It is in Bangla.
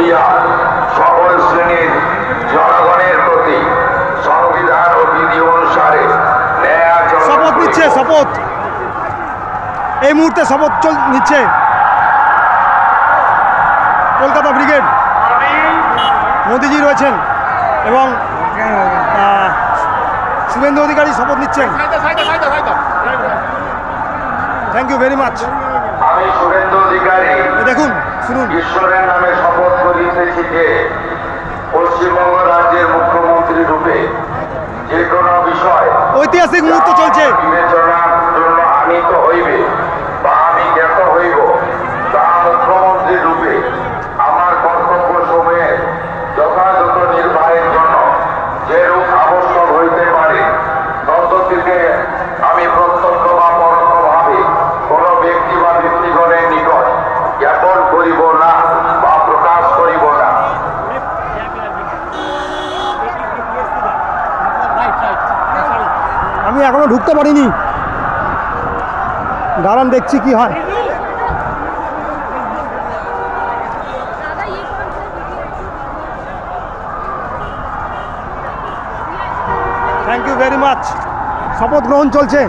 হইয়া সকল শ্রেণীর জনগণের প্রতি সংবিধান ও বিধি অনুসারে ন্যায় আচরণ শপথ নিচ্ছে, শপথ এই মুহূর্তে শপথ নিচ্ছে কলকাতা ব্রিগেড। মোদিজি রয়েছেন এবং শুভেন্দু অধিকারী শপথ নিচ্ছেন। Thank you very much. আমি শুভেন্দু অধিকারী দেখুন, শুনুন। ঈশ্বরের নামে শপথ করিতেছি যে পশ্চিমবঙ্গ রাজ্যের মুখ্যমন্ত্রী রূপে যে কোনো বিষয় ঐতিহাসিক মুহূর্ত চলছে। বিবেচনার জন্য আনিত হইবে বা আমি জ্ঞাত হইব, তা মুখ্যমন্ত্রী রূপে আমার কর্তব্য সময়ের যথাযথ নির্বাহের জন্য যেরূপ আবশ্যক হইতে পারে তদ্দিকে আমি প্রত্যক্ষ বা পরোক্ষভাবে কোনো ব্যক্তি বা ব্যক্তিগণের নিকট জ্ঞাপন করিব না বা প্রকাশ করিব না। আমি এখনো ঢুকতে পারিনি, দাঁড়ান দেখছি কি হয়। Thank you very much. শপথ গ্রহণ চলছে।